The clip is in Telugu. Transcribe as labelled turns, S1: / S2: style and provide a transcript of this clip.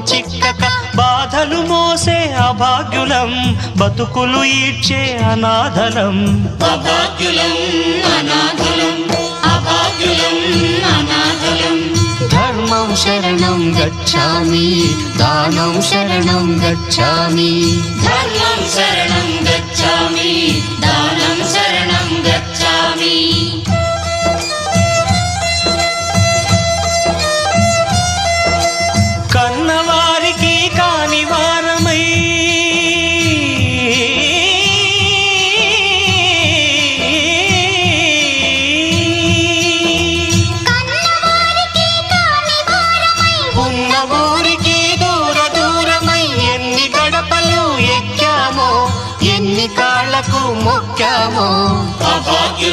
S1: చిక్కక బాధలు మోసే అభాగ్యులం బతుకులు ఈడ్చే అనాథలం
S2: అభాగ్యులం అనాథలం అభాగ్యులం అనాథలం
S1: ధర్మం శరణం గచ్ఛామి దానం శరణం గచ్ఛామి
S2: ధర్మం శరణం గచ్ఛామి దానం శరణం గచ్ఛామి
S1: కన్నవారికి కాని వారమై ఉన్న ఊరికి దూరమై ఎన్ని గడపలు ఎక్కామో ఎన్ని కాళ్ళకు మొక్కామో
S2: అభాగ్యులం